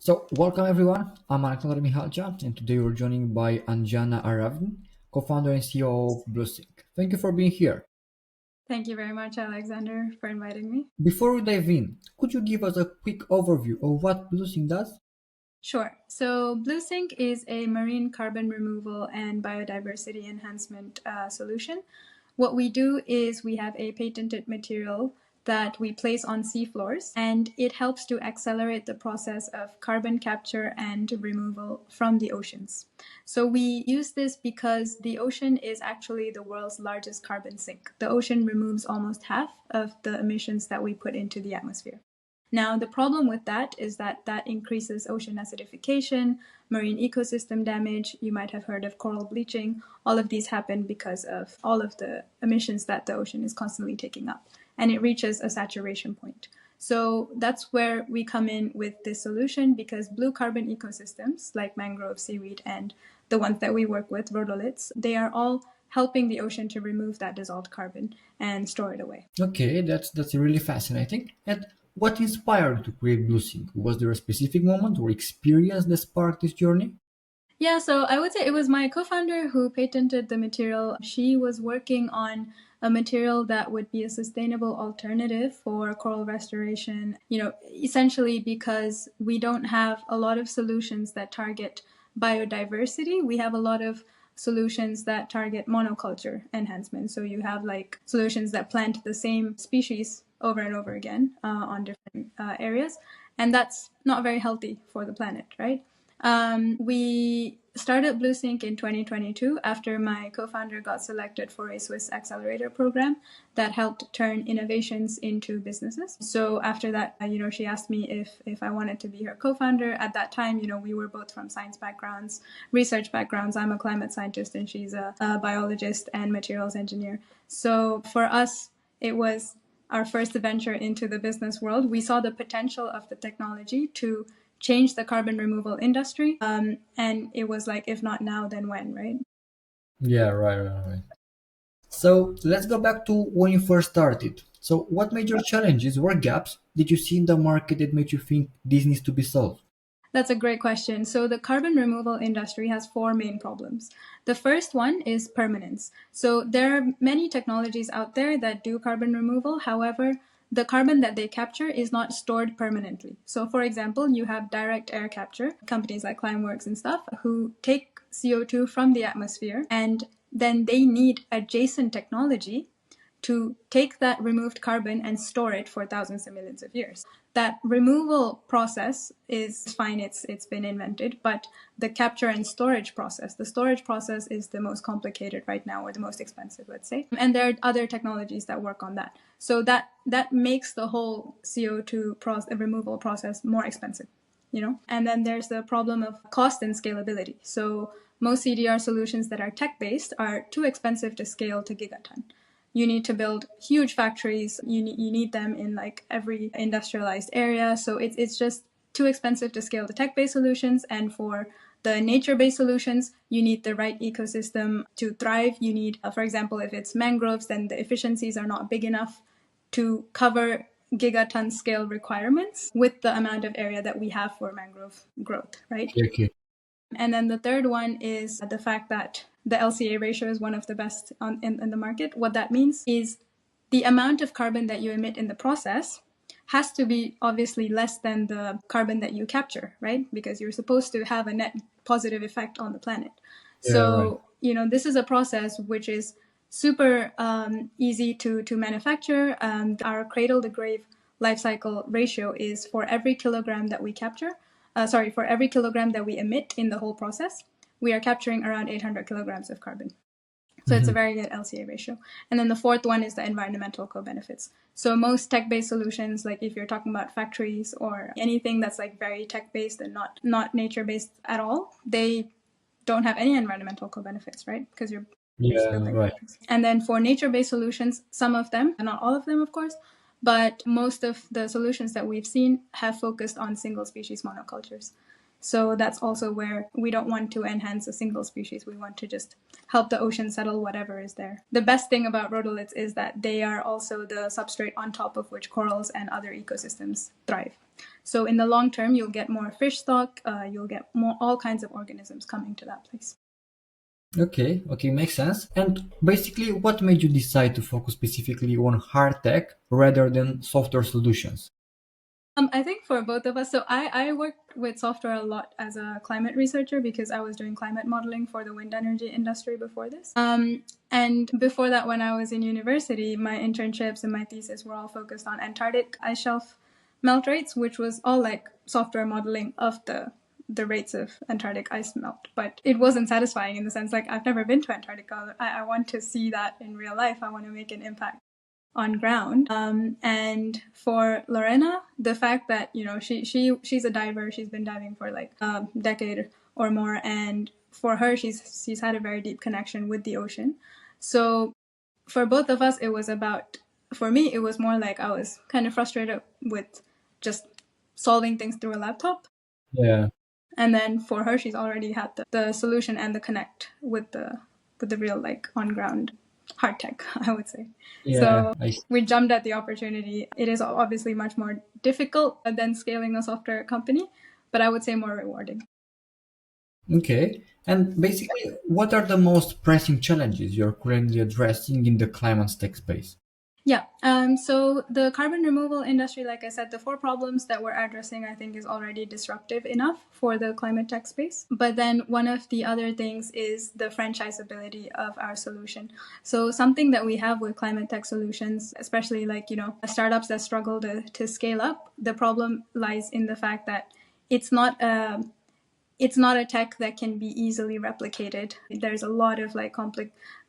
So, welcome everyone. I'm Alexander Mihalcea, and today we're joined by Anjana Aravind, co-founder and CEO of Blusink. Thank you for being here. Thank you very much, Alexander, for inviting me. Before we dive in, could you give us a quick overview of what Blusink does? Sure. So, Blusink is a marine carbon removal and biodiversity enhancement solution. What we do is we have a patented material that we place on seafloors, and it helps to accelerate the process of carbon capture and removal from the oceans. So, we use this because the ocean is actually the world's largest carbon sink. The ocean removes almost half of the emissions that we put into the atmosphere. Now, the problem with that is that that increases ocean acidification, marine ecosystem damage. You might have heard of coral bleaching. All of these happen because of all of the emissions that the ocean is constantly taking up, and it reaches a saturation point. So that's where we come in with this solution, because blue carbon ecosystems like mangrove, seaweed, and the ones that we work with, rhodoliths, they are all helping the ocean to remove that dissolved carbon and store it away. Okay, that's really fascinating. And what inspired you to create Blusink? Was there a specific moment or experience that sparked this journey? Yeah, so I would say it was my co-founder who patented the material. She was working on a material that would be a sustainable alternative for coral restoration, essentially because we don't have a lot of solutions that target biodiversity. We have a lot of solutions that target monoculture enhancement. So you have like solutions that plant the same species over and over again on different areas. And that's not very healthy for the planet, right? We started Blusink in 2022 after my co-founder got selected for a Swiss accelerator program that helped turn innovations into businesses. So after that, she asked me if I wanted to be her co-founder. At that time, we were both from science backgrounds, research backgrounds. I'm a climate scientist and she's a biologist and materials engineer. So for us, it was our first venture into the business world. We saw the potential of the technology to change the carbon removal industry. And it was like, if not now, then when, right? Yeah, right. So let's go back to when you first started. So, what major challenges or gaps did you see in the market that made you think this needs to be solved? That's a great question. So the carbon removal industry has four main problems. The first one is permanence. So there are many technologies out there that do carbon removal. However, the carbon that they capture is not stored permanently. So for example, you have direct air capture, companies like Climeworks and stuff, who take CO2 from the atmosphere, and then they need adjacent technology to take that removed carbon and store it for thousands of millions of years. That removal process is fine, it's been invented, but the capture and storage process, the storage process is the most complicated right now, or the most expensive, let's say. And there are other technologies that work on that. So that makes the whole CO2 removal process more expensive. And then there's the problem of cost and scalability. So most CDR solutions that are tech-based are too expensive to scale to gigaton. You need to build huge factories. You need them in like every industrialized area. So it's just too expensive to scale the tech-based solutions. And for the nature-based solutions, you need the right ecosystem to thrive. You need, for example, if it's mangroves, then the efficiencies are not big enough to cover gigaton scale requirements with the amount of area that we have for mangrove growth, right? Okay. And then the third one is the fact that the LCA ratio is one of the best in the market. What that means is the amount of carbon that you emit in the process has to be obviously less than the carbon that you capture, right? Because you're supposed to have a net positive effect on the planet. Yeah, right. So, this is a process which is super easy to manufacture. Our cradle to grave life cycle ratio is for every kilogram that we capture, for every kilogram that we emit in the whole process, we are capturing around 800 kilograms of carbon. So it's a very good LCA ratio. And then the fourth one is the environmental co-benefits. So most tech-based solutions, like if you're talking about factories or anything that's like very tech-based and not nature-based at all, they don't have any environmental co-benefits, right? Because you're just Yeah, building right. factories. And then for nature-based solutions, some of them, not all of them, of course, but most of the solutions that we've seen have focused on single species monocultures. So that's also where we don't want to enhance a single species. We want to just help the ocean settle whatever is there. The best thing about rhodolites is that they are also the substrate on top of which corals and other ecosystems thrive. So in the long term, you'll get more fish stock, you'll get more all kinds of organisms coming to that place. Okay, makes sense. And basically, what made you decide to focus specifically on hard tech rather than software solutions? I think for both of us, so I worked with software a lot as a climate researcher because I was doing climate modeling for the wind energy industry before this. And before that, when I was in university, my internships and my thesis were all focused on Antarctic ice shelf melt rates, which was all like software modeling of the rates of Antarctic ice melt. But it wasn't satisfying in the sense like I've never been to Antarctica. I want to see that in real life. I want to make an impact on ground. And for Lorena, the fact that she's a diver, she's been diving for like a decade or more, and for her, she's had a very deep connection with the ocean. So for both of us, it was about. For me, it was more like I was kind of frustrated with just solving things through a laptop. Yeah, And then for her, she's already had the solution and the connect with the real like on ground hard tech, I would say. yeah, So we jumped at the opportunity. It is obviously much more difficult than scaling a software company, but I would say more rewarding. Okay. And basically, what are the most pressing challenges you're currently addressing in the climate tech space? Yeah. So the carbon removal industry, like I said, the four problems that we're addressing, I think, is already disruptive enough for the climate tech space. But then one of the other things is the franchisability of our solution. So something that we have with climate tech solutions, especially like, startups that struggle to scale up, the problem lies in the fact that it's not a it's not a tech that can be easily replicated. There's a lot of like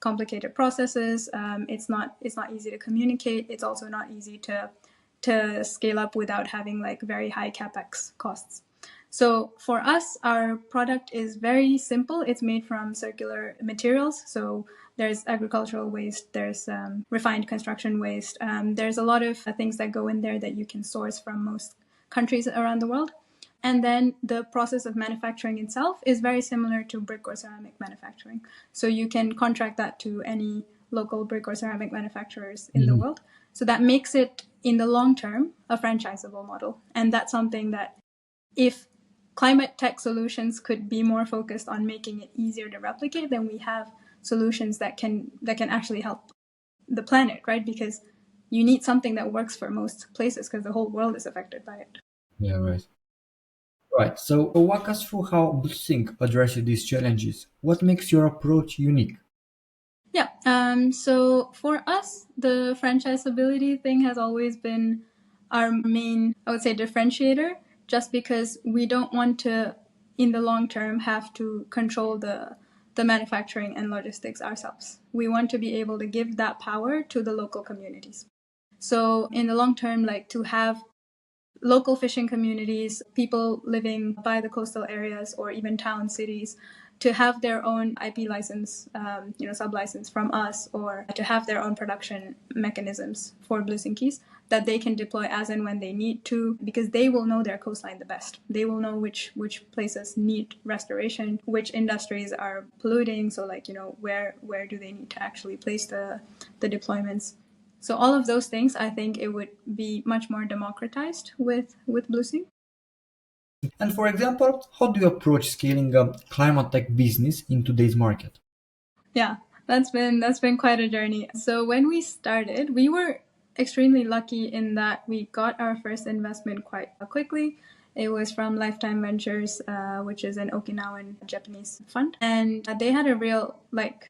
complicated processes. It's not easy to communicate. It's also not easy to scale up without having like very high capex costs. So for us, our product is very simple. It's made from circular materials. So there's agricultural waste, there's refined construction waste. There's a lot of things that go in there that you can source from most countries around the world. And then the process of manufacturing itself is very similar to brick or ceramic manufacturing. So you can contract that to any local brick or ceramic manufacturers in the Mhm. world. So that makes it, in the long term, a franchisable model. And that's something that if climate tech solutions could be more focused on making it easier to replicate, then we have solutions that can actually help the planet, right? Because you need something that works for most places because the whole world is affected by it. Yeah, right. Right. So walk us through how Blusink addresses these challenges. What makes your approach unique? Yeah. So for us, the franchisability thing has always been our main, I would say, differentiator, just because we don't want to, in the long term, have to control the manufacturing and logistics ourselves. We want to be able to give that power to the local communities. So in the long term, like to have local fishing communities, people living by the coastal areas or even town cities, to have their own IP license, sub license from us, or to have their own production mechanisms for Blusinkies that they can deploy as and when they need to, because they will know their coastline the best. They will know which places need restoration, which industries are polluting. So like where do they need to actually place the deployments. So all of those things, I think it would be much more democratized with Blusink. And for example, how do you approach scaling a climate tech business in today's market? Yeah, that's been quite a journey. So when we started, we were extremely lucky in that we got our first investment quite quickly. It was from Lifetime Ventures, which is an Okinawan Japanese fund, and they had a real like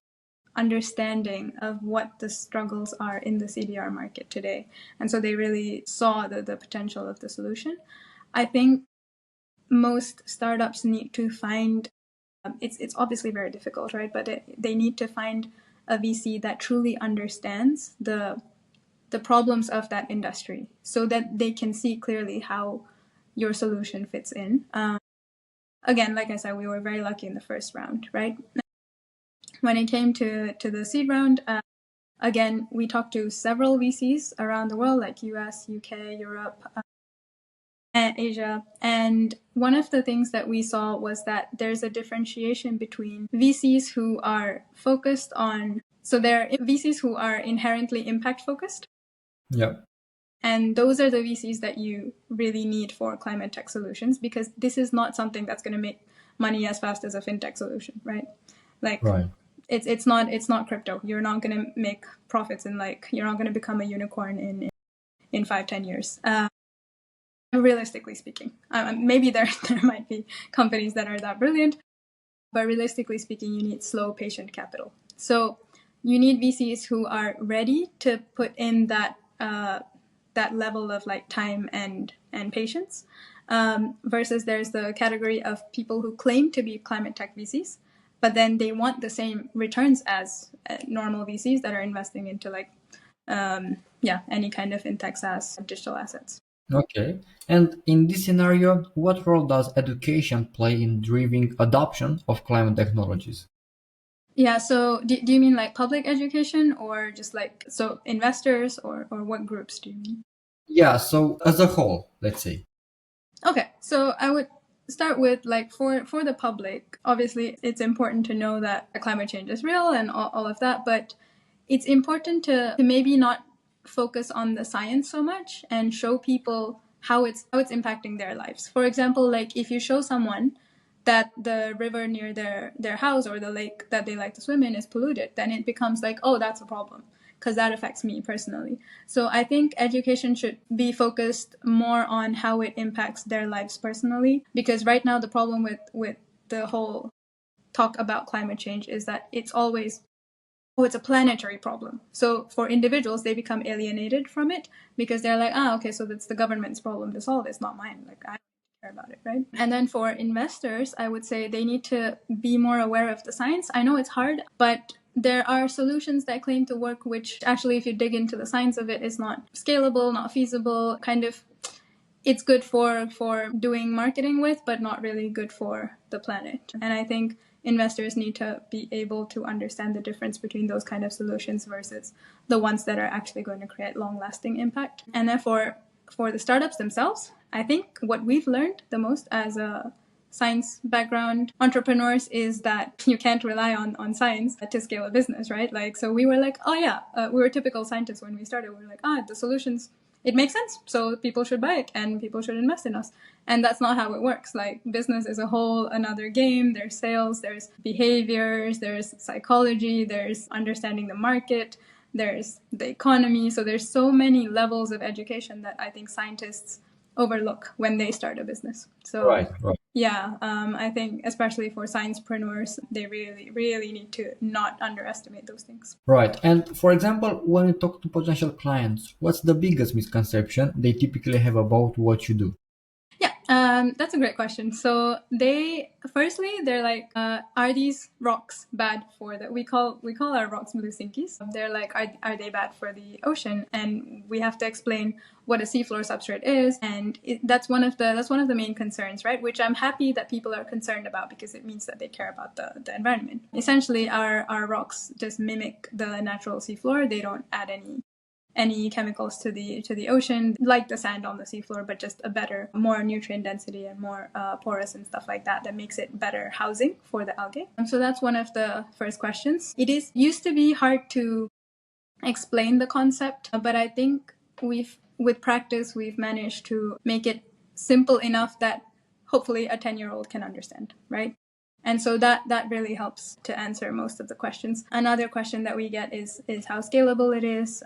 understanding of what the struggles are in the CDR market today, and so they really saw the potential of the solution. I think most startups need to find it's obviously very difficult, right? But they need to find a VC that truly understands the problems of that industry, so that they can see clearly how your solution fits in. Again, like I said, we were very lucky in the first round, right? When it came to the seed round, again, we talked to several VCs around the world, like US, UK, Europe, Asia. And one of the things that we saw was that there's a differentiation between VCs who are focused on, so there are VCs who are inherently impact focused. Yeah. And those are the VCs that you really need for climate tech solutions, because this is not something that's going to make money as fast as a fintech solution, right? Like, Right. it's not crypto. You're not going to make profits in, like, you're not going to become a unicorn in 5-10 years. Realistically speaking, maybe there might be companies that are that brilliant, but realistically speaking, you need slow, patient capital. So you need VCs who are ready to put in that level of like time and patience. Versus there's the category of people who claim to be climate tech VCs, but then they want the same returns as normal VCs that are investing into like any kind of fintech SaaS digital assets. Okay. And in this scenario, what role does education play in driving adoption of climate technologies? Yeah, so do you mean like public education, or just like, so investors, or what groups do you mean? Yeah, so as a whole, let's say. Okay, so I would start with like, for the public, obviously it's important to know that climate change is real and all of that, but it's important to maybe not focus on the science so much and show people how it's impacting their lives. For example, like if you show someone that the river near their house or the lake that they like to swim in is polluted, then it becomes like, oh, that's a problem, because that affects me personally. So I think education should be focused more on how it impacts their lives personally, because right now the problem with the whole talk about climate change is that it's always, oh, it's a planetary problem. So for individuals, they become alienated from it because they're like, okay, so that's the government's problem to solve. It's not mine. Like, I don't care about it, right? And then for investors, I would say they need to be more aware of the science. I know it's hard, but there are solutions that claim to work, which actually, if you dig into the science of it, is not scalable, not feasible, kind of. It's good for doing marketing with, but not really good for the planet. And I think investors need to be able to understand the difference between those kind of solutions versus the ones that are actually going to create long-lasting impact. And then for the startups themselves, I think what we've learned the most as a science background entrepreneurs is that you can't rely on science to scale a business, right? Like, so we were like, oh yeah, we were typical scientists when we started. We were like, the solutions, it makes sense, so people should buy it and people should invest in us. And that's not how it works. Like, business is a whole another game. There's sales, there's behaviors, there's psychology, there's understanding the market, there's the economy. So there's so many levels of education that I think scientists overlook when they start a business. So Right, right. yeah, I think especially for sciencepreneurs, they really, really need to not underestimate those things. Right. And for example, when you talk to potential clients, what's the biggest misconception they typically have about what you do? Yeah, that's a great question. So they're like, are these rocks bad for the? We call our rocks Blusinkies. They're like, are they bad for the ocean? And we have to explain what a seafloor substrate is, and that's one of the main concerns, right? Which I'm happy that people are concerned about, because it means that they care about the environment. Essentially, our rocks just mimic the natural seafloor. They don't add any chemicals to the ocean, like the sand on the seafloor, but just a better, more nutrient density and more porous and stuff like that makes it better housing for the algae. So that's one of the first questions. It used to be hard to explain the concept, but I think with practice, we've managed to make it simple enough that hopefully a 10-year-old can understand, right? And so that really helps to answer most of the questions. Another question that we get is how scalable it is.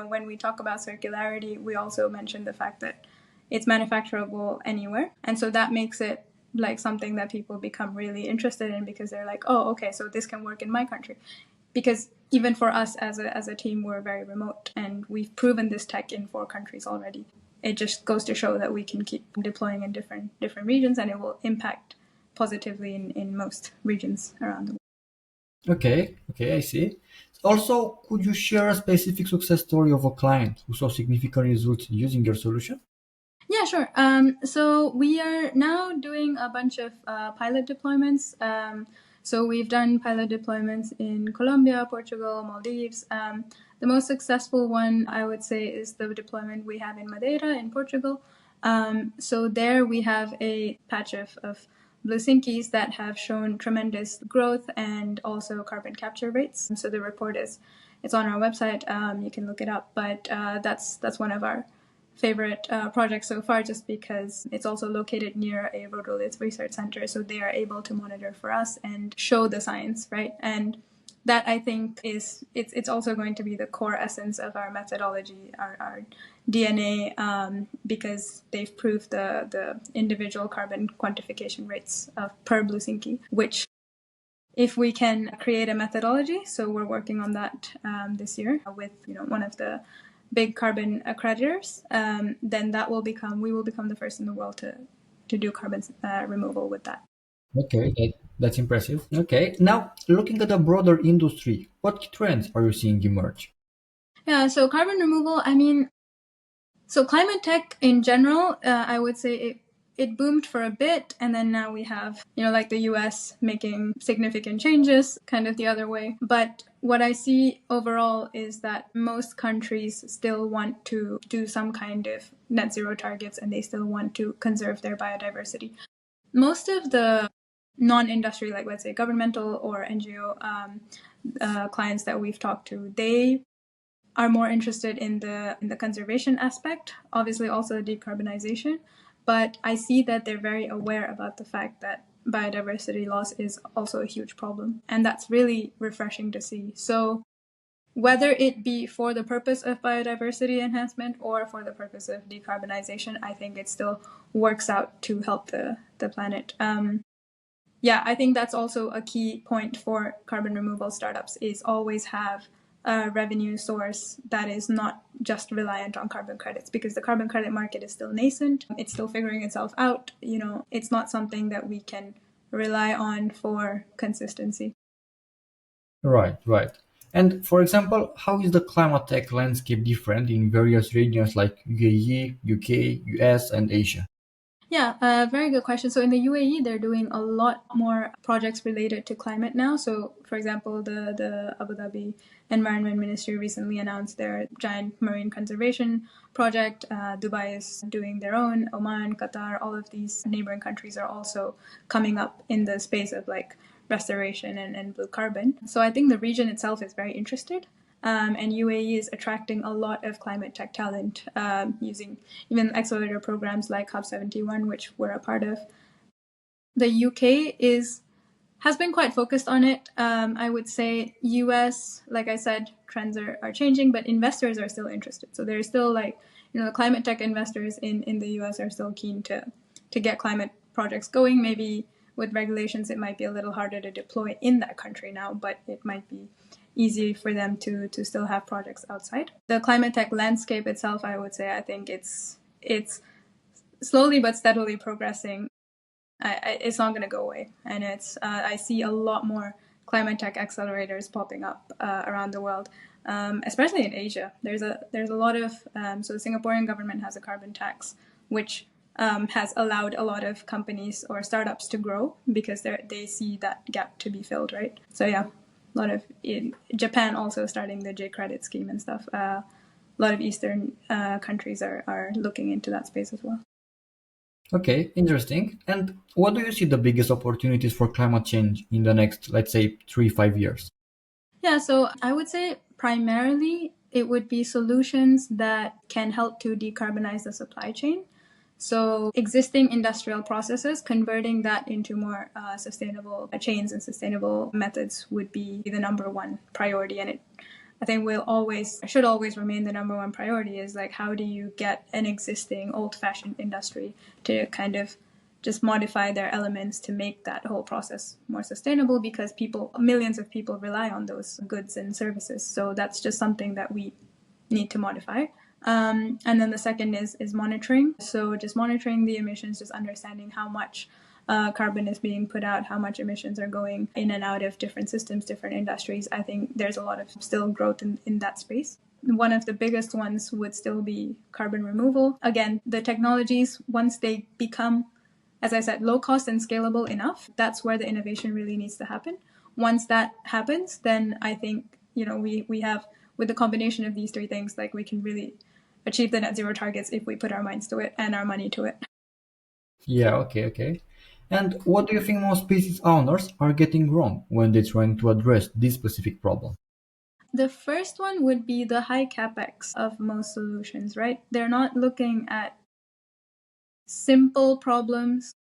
When we talk about circularity, we also mention the fact that it's manufacturable anywhere. And so that makes it like something that people become really interested in, because they're like, oh, okay, so this can work in my country. Because even for us as a team, we're very remote, and we've proven this tech in 4 countries already. It just goes to show that we can keep deploying in different regions, and it will impact positively in most regions around the world. Okay, I see. Also, could you share a specific success story of a client who saw significant results using your solution? Yeah, sure. So we are now doing a bunch of pilot deployments. So we've done pilot deployments in Colombia, Portugal, Maldives. The most successful one, I would say, is the deployment we have in Madeira in Portugal. So there we have a patch of Blusinkies that have shown tremendous growth and also carbon capture rates. So the report is it's on our website. You can look it up. But that's one of our favorite projects so far, just because it's also located near a rhodolith research center, so they are able to monitor for us and show the science, right? And that I think is it's also going to be the core essence of our methodology, our DNA, because they've proved the individual carbon quantification rates per Blusinky, which if we can create a methodology, so we're working on that this year with one of the big carbon accreditors, then we will become the first in the world to do carbon removal with that. Okay, that's impressive. Okay, now looking at the broader industry, what trends are you seeing emerge? Yeah, so carbon removal, I mean, so climate tech in general, I would say it boomed for a bit, and then now we have, like the US making significant changes, kind of the other way. But what I see overall is that most countries still want to do some kind of net zero targets, and they still want to conserve their biodiversity. Most of the non-industry, like let's say governmental or NGO clients that we've talked to, they are more interested in the conservation aspect, obviously also decarbonization, but I see that they're very aware about the fact that biodiversity loss is also a huge problem, and that's really refreshing to see. So whether it be for the purpose of biodiversity enhancement or for the purpose of decarbonization, I think it still works out to help the planet. Yeah, I think that's also a key point for carbon removal startups, is always have a revenue source that is not just reliant on carbon credits, because the carbon credit market is still nascent. It's still figuring itself out. It's not something that we can rely on for consistency. Right, right. And for example, how is the climate tech landscape different in various regions like UAE, UK, US, and Asia? Yeah, very good question. So in the UAE, they're doing a lot more projects related to climate now. So, for example, the Abu Dhabi Environment Ministry recently announced their giant marine conservation project. Dubai is doing their own. Oman, Qatar, all of these neighboring countries are also coming up in the space of like restoration and blue carbon. So I think the region itself is very interested. And UAE is attracting a lot of climate tech talent using even accelerator programs like Hub 71, which we're a part of. The UK has been quite focused on it. I would say US, like I said, trends are changing, but investors are still interested. So there's still the climate tech investors in the US are still keen to get climate projects going. Maybe with regulations, it might be a little harder to deploy in that country now, but it might be easy for them to still have projects outside. The climate tech landscape itself, I would say, I think it's slowly but steadily progressing. It's not going to go away, and I see a lot more climate tech accelerators popping up around the world, especially in Asia. There's a lot of so the Singaporean government has a carbon tax, which has allowed a lot of companies or startups to grow because they see that gap to be filled, right? So yeah, a lot of in Japan also starting the J credit scheme and stuff. A lot of Eastern countries are looking into that space as well. Okay, interesting. And what do you see the biggest opportunities for climate change in the next, let's say, 3, 5 years? Yeah, so I would say primarily it would be solutions that can help to decarbonize the supply chain. So existing industrial processes, converting that into more sustainable chains and sustainable methods would be the number one priority. And I think should always remain the number one priority, is like, how do you get an existing old fashioned industry to kind of just modify their elements to make that whole process more sustainable, because millions of people rely on those goods and services. So that's just something that we need to modify. And then the second is monitoring. So just monitoring the emissions, just understanding how much carbon is being put out, how much emissions are going in and out of different systems, different industries. I think there's a lot of still growth in that space. One of the biggest ones would still be carbon removal. Again, the technologies, once they become, as I said, low cost and scalable enough, that's where the innovation really needs to happen. Once that happens, then I think we have, with the combination of these three things, like we can really achieve the net zero targets if we put our minds to it and our money to it. Yeah, okay, okay. And what do you think most business owners are getting wrong when they're trying to address this specific problem? The first one would be the high capex of most solutions, right? They're not looking at simple problems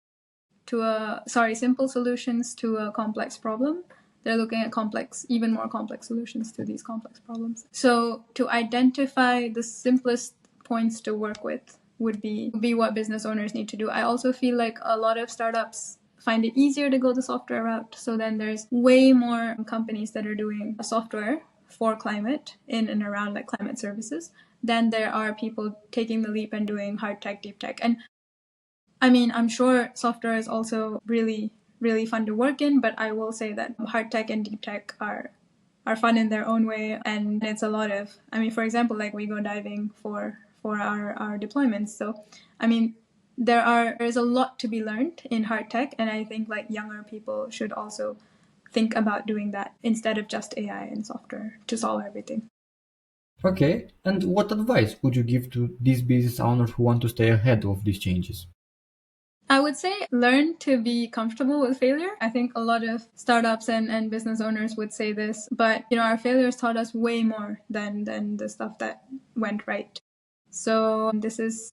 simple solutions to a complex problem. They're looking at even more complex solutions to these complex problems. So to identify the simplest points to work with would be what business owners need to do. I also feel like a lot of startups find it easier to go the software route. So then there's way more companies that are doing software for climate in and around like climate services than there are people taking the leap and doing hard tech, deep tech. And I mean, I'm sure software is also really, really fun to work in, but I will say that hard tech and deep tech are fun in their own way, and it's a lot of. I mean, for example, like we go diving for our deployments. So, I mean, there's a lot to be learned in hard tech, and I think like younger people should also think about doing that instead of just AI and software to solve everything. Okay, and what advice would you give to these business owners who want to stay ahead of these changes? I would say learn to be comfortable with failure. I think a lot of startups and business owners would say this, but our failures taught us way more than the stuff that went right. So this is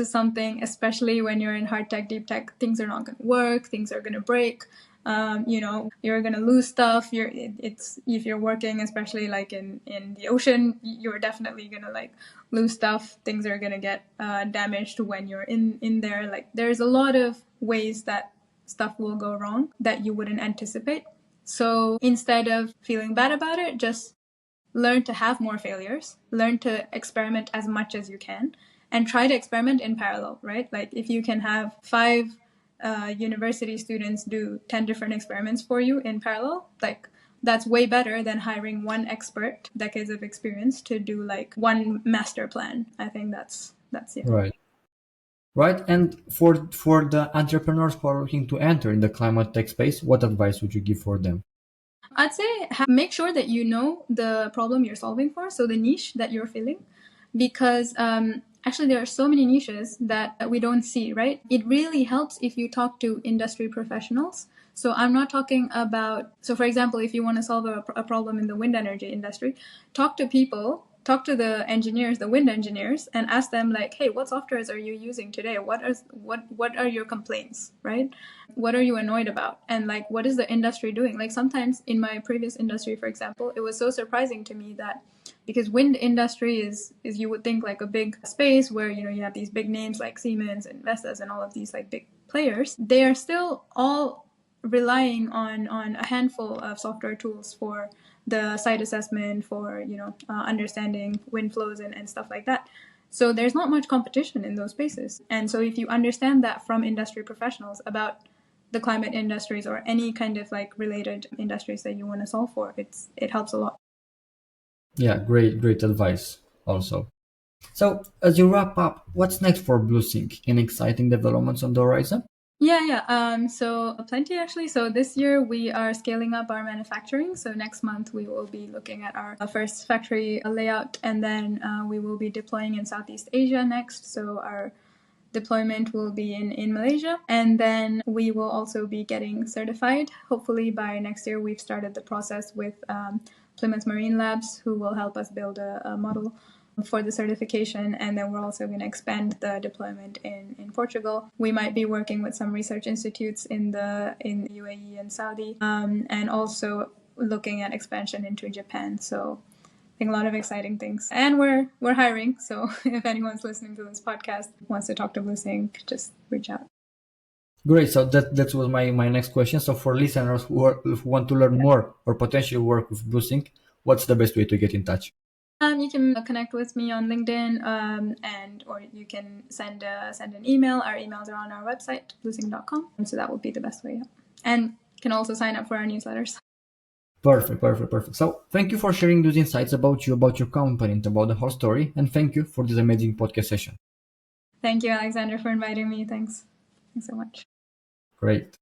something, especially when you're in hard tech, deep tech, things are not going to work, things are going to break. You're going to lose stuff. It's if you're working, especially like in the ocean, you're definitely going to like lose stuff. Things are going to get damaged when you're in there. Like there's a lot of ways that stuff will go wrong that you wouldn't anticipate. So instead of feeling bad about it, just learn to have more failures, learn to experiment as much as you can, and try to experiment in parallel, right? Like if you can have five university students do 10 different experiments for you in parallel, like that's way better than hiring one expert, decades of experience, to do like one master plan. I think that's yeah. Right. Right, and for the entrepreneurs who are looking to enter in the climate tech space, what advice would you give for them? I'd say make sure that you know the problem you're solving for, so the niche that you're filling, because actually there are so many niches that we don't see, right? It really helps if you talk to industry professionals. So I'm not talking about, so for example, if you want to solve a problem in the wind energy industry, talk to the engineers, the wind engineers, and ask them like, hey, what softwares are you using today? What are your complaints, right? What are you annoyed about? And like, what is the industry doing? Like sometimes in my previous industry, for example, it was so surprising to me that because wind industry is you would think like a big space where you have these big names like Siemens and Vestas and all of these like big players, they are still all relying on a handful of software tools for the site assessment, for understanding wind flows and stuff like that. So there's not much competition in those spaces. And so if you understand that from industry professionals about the climate industries or any kind of like related industries that you want to solve for, it helps a lot. Yeah, great advice also. So, as you wrap up, what's next for Blusink? Any exciting developments on the horizon? Yeah. So plenty actually. So this year we are scaling up our manufacturing. So next month we will be looking at our first factory layout, and then we will be deploying in Southeast Asia next. So our deployment will be in Malaysia, and then we will also be getting certified. Hopefully by next year, we've started the process with Plymouth Marine Labs, who will help us build a model for the certification, and then we're also going to expand the deployment in Portugal. We might be working with some research institutes in UAE and Saudi, and also looking at expansion into Japan. So I think a lot of exciting things, and we're hiring. So if anyone's listening to this podcast wants to talk to Blusink, just reach out. Great. So that was my next question. So for listeners who want to learn more or potentially work with Blusink, what's the best way to get in touch? You can connect with me on LinkedIn, or you can send an email. Our emails are on our website, blusink.com. So that would be the best way. Yeah. And you can also sign up for our newsletters. Perfect. So thank you for sharing those insights about your company, and about the whole story. And thank you for this amazing podcast session. Thank you, Alexander, for inviting me. Thanks so much. Great.